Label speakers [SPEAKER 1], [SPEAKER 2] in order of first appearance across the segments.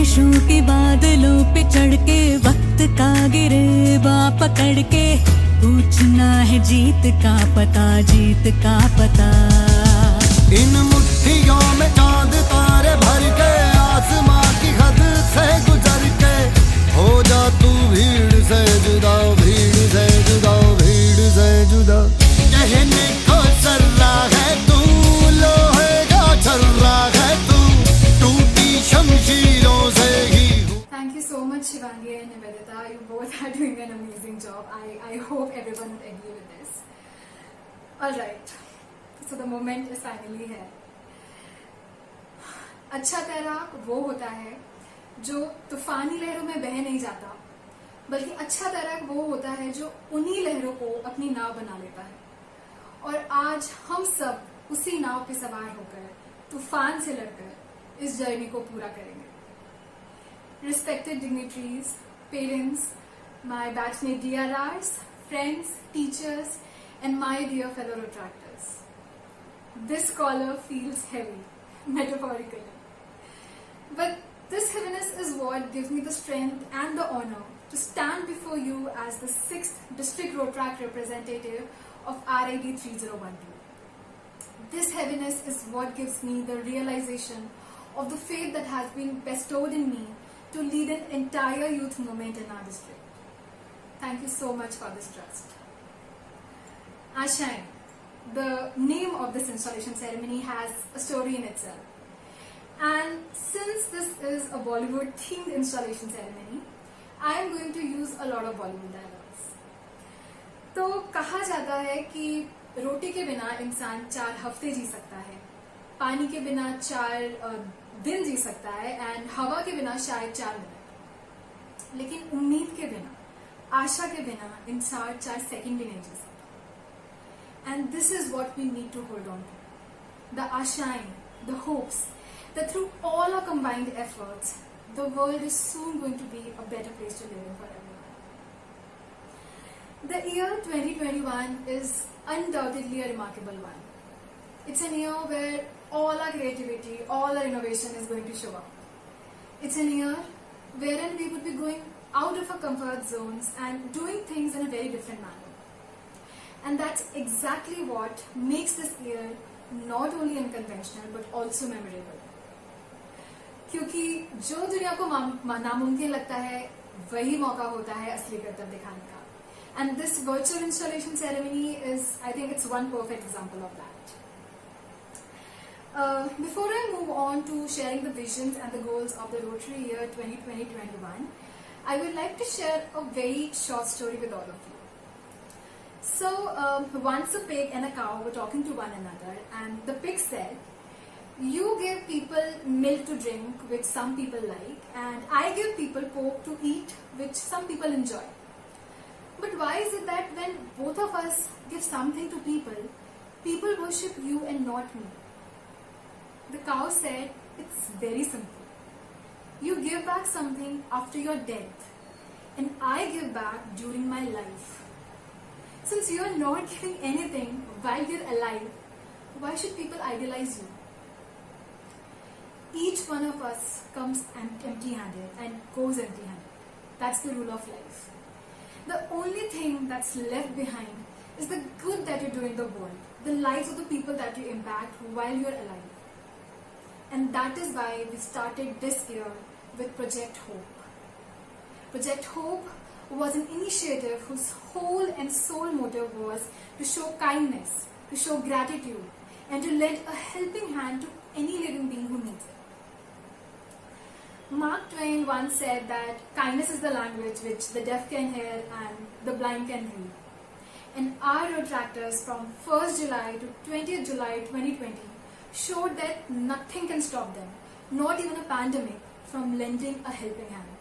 [SPEAKER 1] ख्वाहिशों के बादलों पे चढ़ के वक्त का गिरेबा पकड़ के पूछना है जीत का पता, जीत का पता।
[SPEAKER 2] इन मुट्ठियों में चांद तारे भर के आसमां की हद से गुजर के हो जा तू भीड़ से जुदा, भीड़ से जुदा, भीड़ से जुदा। कहने को सर्रा है तू, लोहे का छर्रा है तू, टूटी शमशीरों से ही।
[SPEAKER 3] Thank you so much, Shivangi and Nivedita. You both are doing an amazing job. I hope everyone would agree with this. Alright, so the moment is finally here. अच्छा तैराक वो होता है जो तूफानी लहरों में बह नहीं जाता, बल्कि अच्छा तैराक वो होता है जो उन्हीं लहरों को अपनी नाव बना लेता है। और आज हम सब उसी नाव पे सवार होकर तूफान से लड़कर इस जर्नी को पूरा करेंगे। Respected dignitaries, parents, my batchmate DRRs, friends, teachers, and my dear fellow retractors. This collar feels heavy, metaphorically. But this heaviness is what gives me the strength and the honor to stand before you as the 6th District Rotract representative of RID 3012. This heaviness is what gives me the realization of the faith that has been bestowed in me to lead an entire youth movement in our district. Thank you so much for this trust. Ashain, the name of this installation ceremony, has a story in itself. And since this is a Bollywood themed installation ceremony, I am going to use a lot of Bollywood dialogues. तो कहा जाता है कि रोटी के बिना इंसान 4 हफ्ते जी सकता है, पानी के बिना 4 दिन जी सकता है, एंड हवा के बिना शायद 4 मिनट, लेकिन उम्मीद के बिना, आशा के बिना इंसान 4 सेकंड भी नहीं जी सकता। And this is what we need to hold on to, the आशाएं, the hopes that through all our combined efforts, the world is soon going to be a better place to live in for everyone. The year 2021 is undoubtedly a remarkable one. It's an year where all our creativity, all our innovation is going to show up. It's an year wherein we would be going out of our comfort zones and doing things in a very different manner. And that's exactly what makes this year not only unconventional but also memorable. क्योंकि जो दुनिया को नामुमकिन लगता है वही मौका होता है असली करतब दिखाने का। And this virtual installation ceremony is, I think it's one perfect example of that. Before I move on to sharing the visions and the goals of the Rotary year 2020-21, I would like to share a very short story with all of you. So, once a pig and a cow were talking to one another, and the pig said, "You give people milk to drink, which some people like, and I give people pork to eat, which some people enjoy. But why is it that when both of us give something to people, people worship you and not me?" The cow said, "It's very simple. You give back something after your death, and I give back during my life. Since you are not giving anything while you're alive, why should people idolize you?" Each one of us comes empty-handed and goes empty-handed. That's the rule of life. The only thing that's left behind is the good that you do in the world, the lives of the people that you impact while you're alive. And that is why we started this year with Project Hope. Project Hope was an initiative whose whole and sole motive was to show kindness, to show gratitude, and to lend a helping hand to any living being who needs it. Mark Twain once said that kindness is the language which the deaf can hear and the blind can read. And our retractors from 1st July to 20th July 2020 showed that nothing can stop them, not even a pandemic, from lending a helping hand.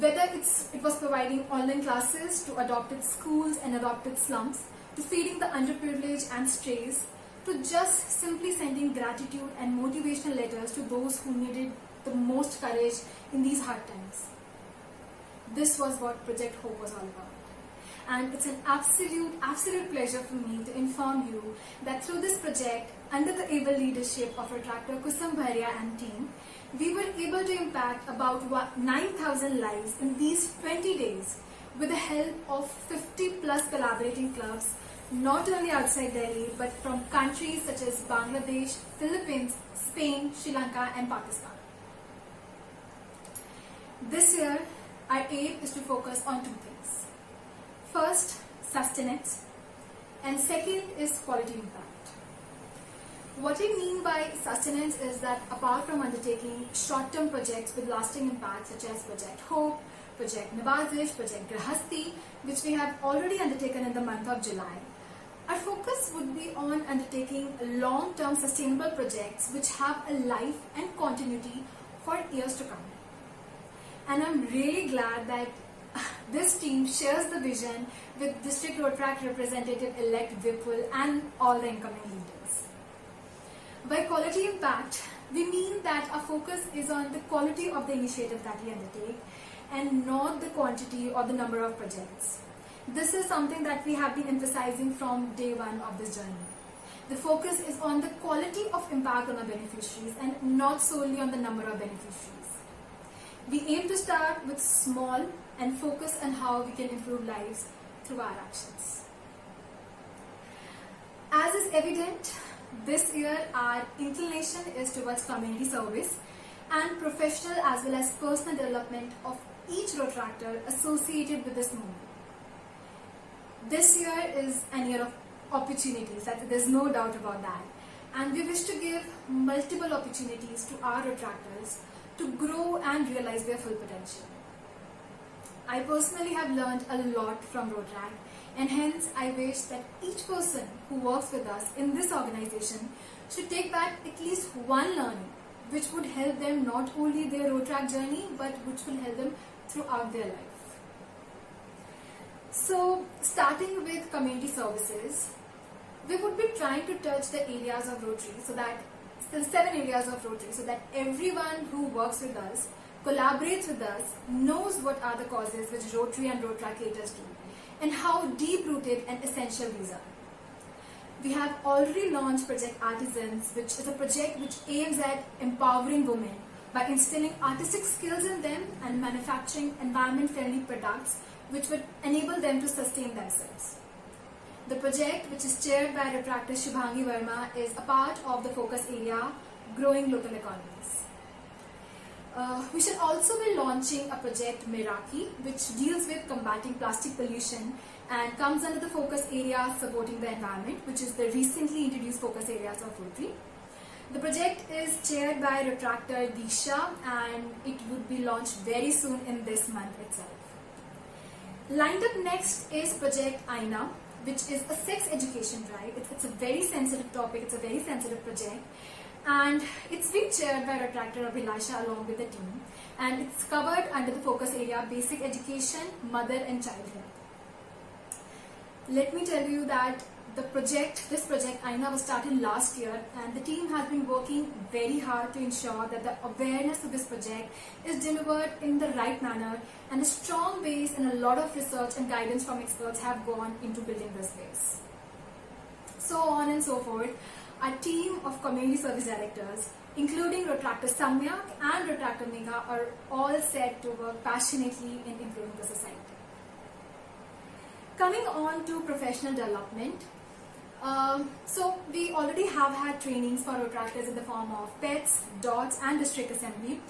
[SPEAKER 3] Whether it was providing online classes to adopted schools and adopted slums, to feeding the underprivileged and strays, to just simply sending gratitude and motivational letters to those who needed the most courage in these hard times. This was what Project Hope was all about. and it's an absolute pleasure for me to inform you that through this project, under the able leadership of Retractor Kusum Bharia and team, we were able to impact about 9,000 lives in these 20 days with the help of 50 plus collaborating clubs, not only outside Delhi but from countries such as Bangladesh, Philippines, Spain, Sri Lanka and Pakistan. This year, our aim is to focus on two things. First, sustenance, and second is quality impact. What we mean by sustenance is that apart from undertaking short-term projects with lasting impact such as Project Hope, Project Nawazish, Project Grahasti, which we have already undertaken in the month of July, our focus would be on undertaking long-term sustainable projects which have a life and continuity for years to come. And I'm really glad that this team shares the vision with District Rotrack Representative-elect Vipul and all the incoming leaders. By quality impact, we mean that our focus is on the quality of the initiative that we undertake and not the quantity or the number of projects. This is something that we have been emphasizing from day one of this journey. The focus is on the quality of impact on our beneficiaries and not solely on the number of beneficiaries. We aim to start with small and focus on how we can improve lives through our actions. As is evident, this year our inclination is towards community service and professional as well as personal development of each Rotractor associated with this movement. This year is an year of opportunities, there's no doubt about that, and we wish to give multiple opportunities to our Rotractors to grow and realize their full potential. I personally have learned a lot from Rotrack, and hence I wish that each person who works with us in this organization should take back at least one learning which would help them not only their Rotrack journey but which will help them throughout their life. So, starting with community services, we would be trying to touch the areas of Rotary, so that the 7 areas of Rotary, so that everyone who works with us, collaborates with us, knows what are the causes which Rotary and Rotrack caters to, and how deep-rooted and essential these are. We have already launched Project Artisans, which is a project which aims at empowering women by instilling artistic skills in them and manufacturing environment-friendly products which would enable them to sustain themselves. The project, which is chaired by Retractor Shubhangi Verma, is a part of the focus area, Growing Local Economies. We shall also be launching a project, Meraki, which deals with combating plastic pollution and comes under the focus area, Supporting the Environment, which is the recently introduced focus areas of Rotary. The project is chaired by Retractor Disha and it would be launched very soon in this month itself. Lined up next is Project Aina, which is a sex education drive. It's a very sensitive topic, it's a very sensitive project, and it's being chaired by Retractor Abhilasha along with the team, and it's covered under the focus area Basic Education, Mother and Child Health. Let me tell you that this project Aina was started last year, and the team has been working very hard to ensure that the awareness of this project is delivered in the right manner, and a strong base and a lot of research and guidance from experts have gone into building this base. So on and so forth, our team of community service directors, including Retractor Samyak and Retractor Megha, are all set to work passionately in improving the society. Coming on to professional development, so we already have had trainings for Rotractors in the form of PETS, DOTS and District Assembly,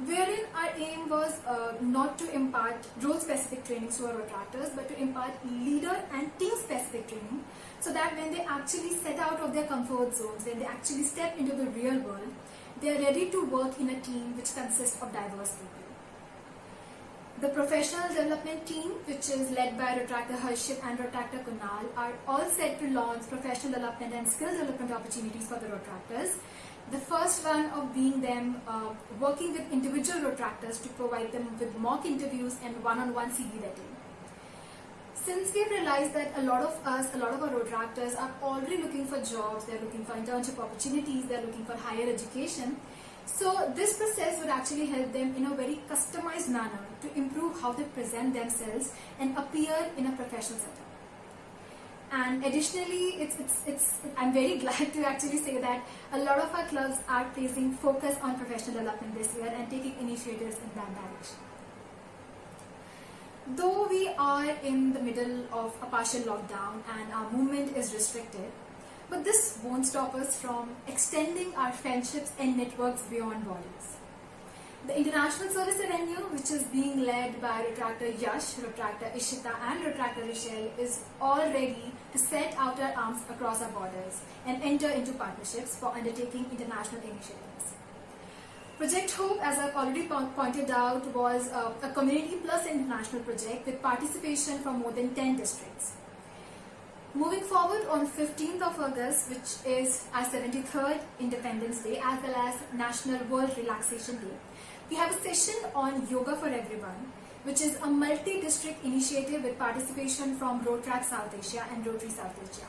[SPEAKER 3] wherein our aim was not to impart role-specific trainings to our Rotractors, but to impart leader and team-specific training, so that when they actually set out of their comfort zones, when they actually step into the real world, they are ready to work in a team which consists of diverse people. The professional development team, which is led by Retractor Harshit and Retractor Kunal, are all set to launch professional development and skill development opportunities for the Rotractors. The first one of being them working with individual Rotractors to provide them with mock interviews and one-on-one CV vetting. Since we've realized that a lot of our Rotractors are already looking for jobs, they're looking for internship opportunities, they're looking for higher education, So this process would actually help them in a very customized manner to improve how they present themselves and appear in a professional setup. And additionally, I'm very glad to actually say that a lot of our clubs are placing focus on professional development this year and taking initiatives in that direction. Though we are in the middle of a partial lockdown and our movement is restricted, but this won't stop us from extending our friendships and networks beyond borders. The International Service Avenue, which is being led by Retractor Yash, Retractor Ishita and Retractor Rochelle, is all ready to set out our arms across our borders and enter into partnerships for undertaking international initiatives. Project Hope, as I've already pointed out, was a community plus international project with participation from more than 10 districts. Moving forward, on 15th of August, which is our 73rd Independence Day as well as National World Relaxation Day, we have a session on Yoga for Everyone, which is a multi-district initiative with participation from Rotrack South Asia and Rotary South Asia.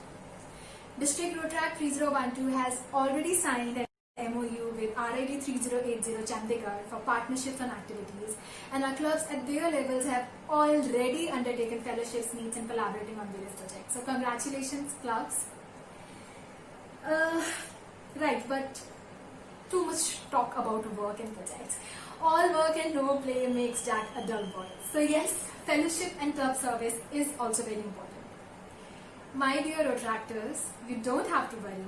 [SPEAKER 3] District Rotrack 3012 has already signed an MOU with RID 3080 Chandigarh for partnerships and activities, and our clubs at their levels have already undertaken fellowships, meets and collaborating on various projects. So congratulations, clubs. Right, but too much talk about work and projects. All work and no play makes Jack a dull boy. So yes, fellowship and club service is also very important. My dear Rotractors, you don't have to worry.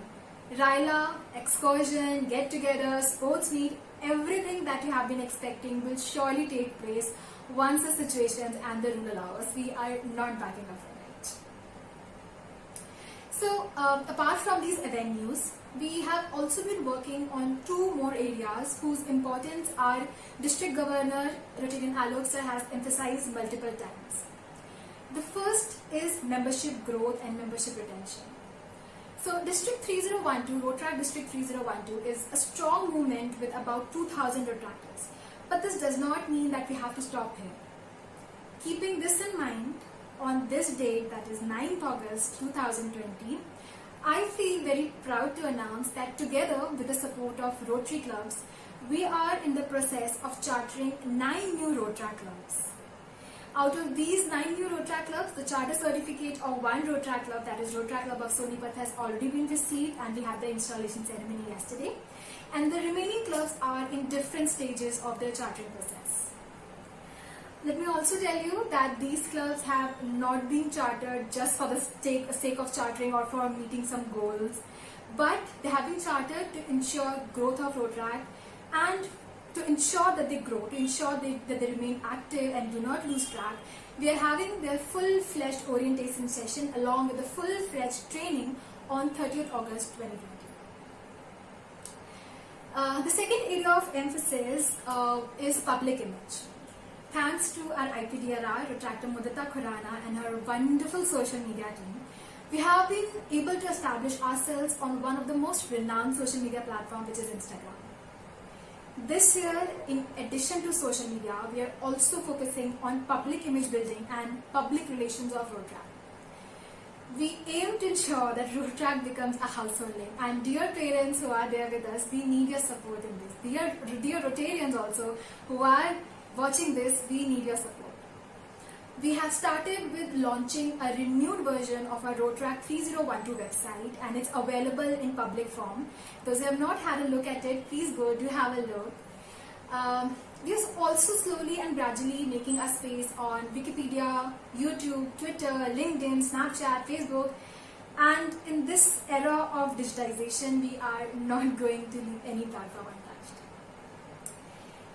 [SPEAKER 3] Ryla, excursion, get-together, sports meet, everything that you have been expecting will surely take place once the situations and the rule allow us. We are not backing up from it. So apart from these avenues, we have also been working on two more areas whose importance our District Governor Rotarian Alok Sir has emphasized multiple times. The first is membership growth and membership retention. So District 3012, Rotrack District 3012 is a strong movement with about 2,000 Rotractors. But this does not mean that we have to stop here. Keeping this in mind, on this date, that is 9th August 2020, I feel very proud to announce that together with the support of Rotary clubs, we are in the process of chartering 9 new Rotrack clubs. Out of these 9 new Rotrack clubs, the charter certificate of one Rotrack club, that is Rotrack Club of Sonipat, has already been received and we had the installation ceremony yesterday. And the remaining clubs are in different stages of their chartering process. Let me also tell you that these clubs have not been chartered just for the sake of chartering or for meeting some goals, but they have been chartered to ensure growth of Rotrack and to ensure that they grow, to ensure that they remain active and do not lose track. We are having their full-fledged orientation session along with the full-fledged training on 30th August 2020. The second area of emphasis is public image. Thanks to our IPDRR, Retractor Mudita Khurana and her wonderful social media team, we have been able to establish ourselves on one of the most renowned social media platforms, which is Instagram. This year, in addition to social media, we are also focusing on public image building and public relations of Rotrack. We aim to ensure that Rotrack becomes a household name. And dear parents who are there with us, we need your support in this. Dear Rotarians also who are watching this, we need your support. We have started with launching a renewed version of our Rotrack 3012 website, and it's available in public form. Those who have not had a look at it, please go, do have a look. We are also slowly and gradually making a space on Wikipedia, YouTube, Twitter, LinkedIn, Snapchat, Facebook. And in this era of digitization, we are not going to leave any platform untouched.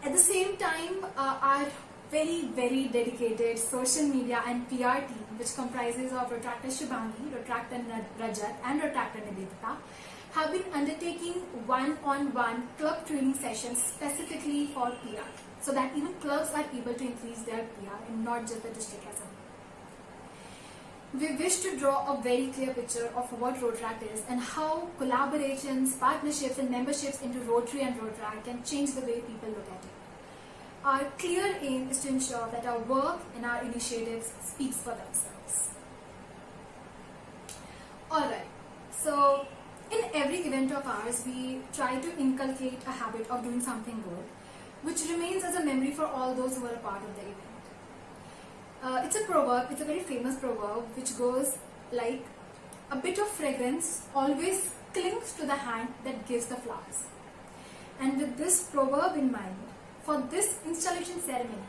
[SPEAKER 3] At the same time, our very dedicated social media and PR team, which comprises of Retractor Shubhangi, Retractor Rajat and Retractor Nivedita, have been undertaking one-on-one club training sessions specifically for PR, so that even clubs are able to increase their PR and not just the district as a whole. We wish to draw a very clear picture of what Rotrack is and how collaborations, partnerships and memberships into Rotary and Rotrack can change the way people look at it. Our clear aim is to ensure that our work and our initiatives speaks for themselves. Alright, so in every event of ours, we try to inculcate a habit of doing something good, which remains as a memory for all those who are a part of the event. It's a proverb, it's a very famous proverb, which goes like, a bit of fragrance always clings to the hand that gives the flowers. And with this proverb in mind, for this installation ceremony,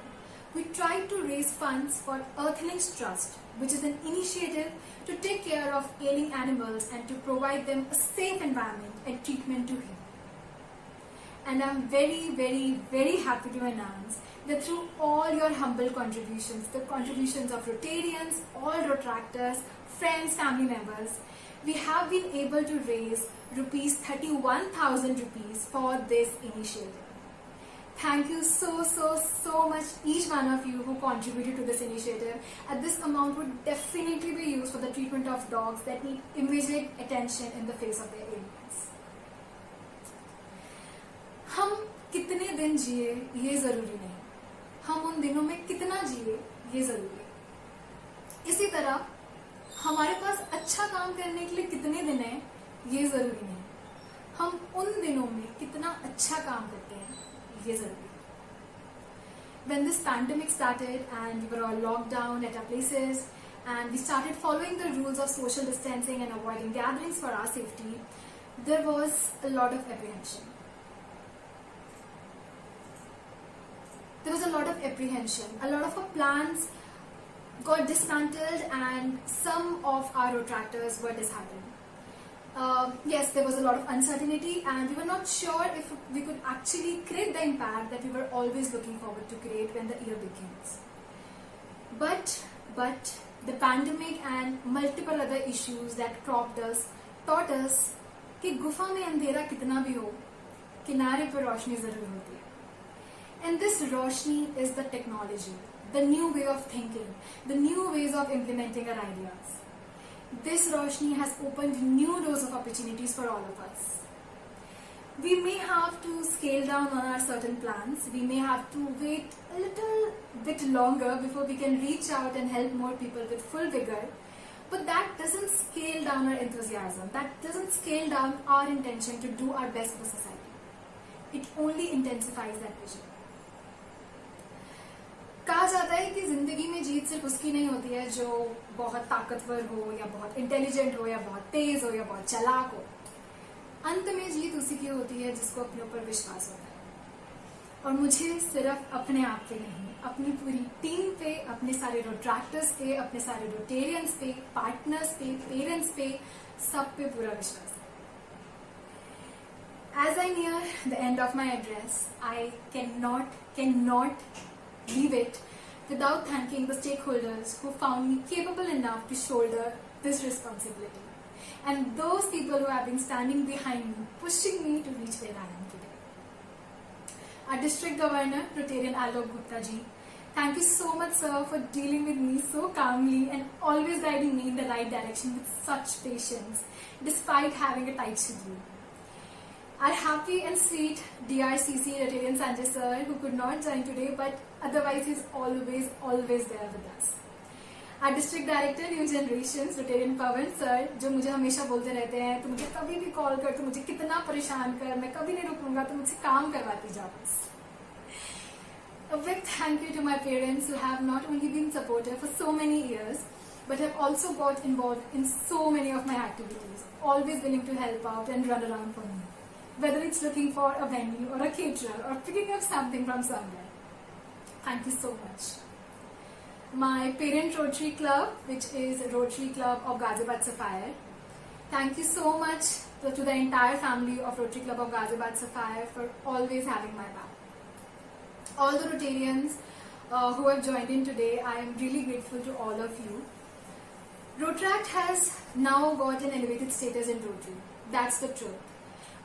[SPEAKER 3] we try to raise funds for Earthlings Trust, which is an initiative to take care of ailing animals and to provide them a safe environment and treatment to heal. And I'm very, very, very happy to announce that through all your humble contributions, the contributions of Rotarians, all Rotractors, friends, family members, we have been able to raise rupees 31,000 rupees for this initiative. Thank you so much, each one of you who contributed to this initiative. And this amount would definitely be used for the treatment of dogs that need immediate attention in the face of their ailments. हम कितने दिन जिए ये जरूरी नहीं, हम उन दिनों में कितना जिए ये जरूरी है। इसी तरह हमारे पास अच्छा काम करने के लिए कितने दिन है ये जरूरी नहीं, हम उन दिनों में कितना अच्छा काम करते हैं ये जरूरी है। When this pandemic started and we were all locked down at our places and we started following the rules of social distancing and avoiding gatherings for our safety, there was a lot of apprehension. There was a lot of apprehension. A lot of our plans got dismantled and some of our Rotractors were disheartened. Yes, there was a lot of uncertainty and we were not sure if we could actually create the impact that we were always looking forward to create when the year begins. But the pandemic and multiple other issues that cropped us taught us कि गुफा में अंधेरा कितना भी हो, किनारे पर रोशनी जरूर होती है. And this Roshni is the technology, the new way of thinking, the new ways of implementing our ideas. This roshni has opened new doors of opportunities for all of us. We may have to scale down on our certain plans. We may have to wait a little bit longer before we can reach out and help more people with full vigor. But that doesn't scale down our enthusiasm. That doesn't scale down our intention to do our best for society. It only intensifies that vision. कहा जाता है कि जिंदगी में जीत सिर्फ उसकी नहीं होती है जो बहुत ताकतवर हो या बहुत इंटेलिजेंट हो या बहुत तेज हो या बहुत चालाक हो. अंत में जीत उसी की होती है जिसको अपने ऊपर विश्वास होता है. और मुझे सिर्फ अपने आप पे नहीं, अपनी पूरी टीम पे, अपने सारे रोट्रैक्टर्स पे, अपने सारे रोटेरियंस पे, पार्टनर्स पे, पेरेंट्स पे, सब पे पूरा विश्वास है. As I near the end of my address, I cannot leave it without thanking the stakeholders who found me capable enough to shoulder this responsibility, and those people who have been standing behind me, pushing me to reach where I am today. Our District Governor, Rotarian Alok Gupta ji, thank you so much, sir, for dealing with me so calmly and always guiding me in the right direction with such patience, despite having a tight schedule. Our happy and sweet DRCC Rotarian Sanjay sir, who could not join today, but otherwise he's always there with us. Our District Director New Generations Rotarian Pawan sir, जो मुझे हमेशा बोलते रहते हैं, तो मुझे कभी भी कॉल कर, तो मुझे कितना परेशान कर, मैं कभी नहीं रुकूंगा, तो मुझसे काम करवाती जा बस. A big thank you to my parents who have not only been supportive for so many years, but have also got involved in so many of my activities, always willing to help out and run around for me. Whether it's looking for a venue or a caterer or picking up something from somewhere. Thank you so much. My parent Rotary Club, which is Rotary Club of Ghaziabad Sapphire. Thank you so much to the entire family of Rotary Club of Ghaziabad Sapphire for always having my back. All the Rotarians who have joined in today, I am really grateful to all of you. Rotract has now got an elevated status in Rotary. That's the truth.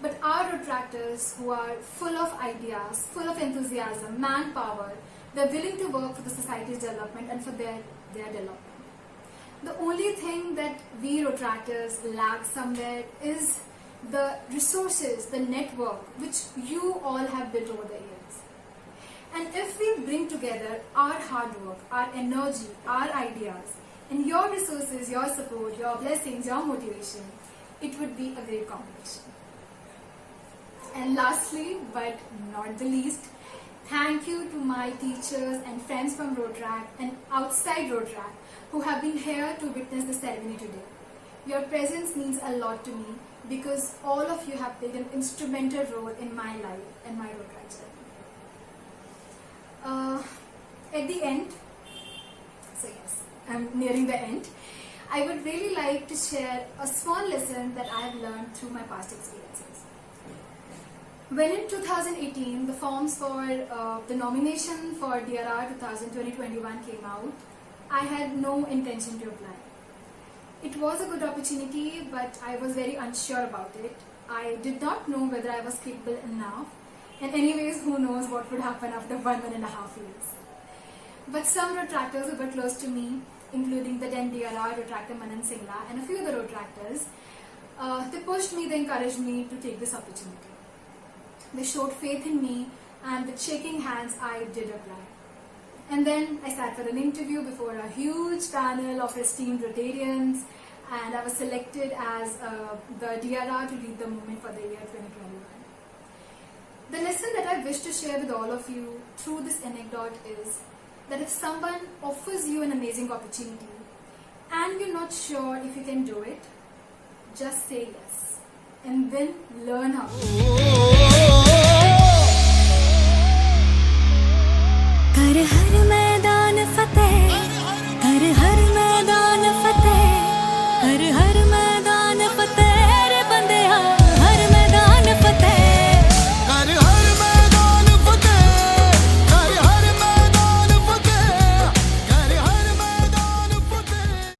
[SPEAKER 3] But our Rotractors who are full of ideas, full of enthusiasm, manpower, they're willing to work for the society's development and for their development. The only thing that we Rotractors lack somewhere is the resources, the network, which you all have built over the years. And if we bring together our hard work, our energy, our ideas, and your resources, your support, your blessings, your motivation, it would be a great combination. And lastly, but not the least, thank you to my teachers and friends from Rotaract and outside Rotaract who have been here to witness the ceremony today. Your presence means a lot to me because all of you have played an instrumental role in my life and my Rotaract journey. At the end, so yes, I'm nearing the end, I would really like to share a small lesson that I have learned through my past experiences. When in 2018 the forms for the nomination for DRR 2020-21 came out, I had no intention to apply. It was a good opportunity, but I was very unsure about it. I did not know whether I was capable enough, and anyways, who knows what would happen after 1.5 years. But some Rotaractors who were close to me, including the then DRR Rotaractor Manan Singla and a few other Rotaractors, they pushed me, they encouraged me to take this opportunity. They showed faith in me, and with shaking hands, I did apply. And then I sat for an interview before a huge panel of esteemed Rotarians, and I was selected as the DRR to lead the movement for the year 2021. The lesson that I wish to share with all of you through this anecdote is that if someone offers you an amazing opportunity and you're not sure if you can do it, just say yes and then learn how to.
[SPEAKER 1] कर हर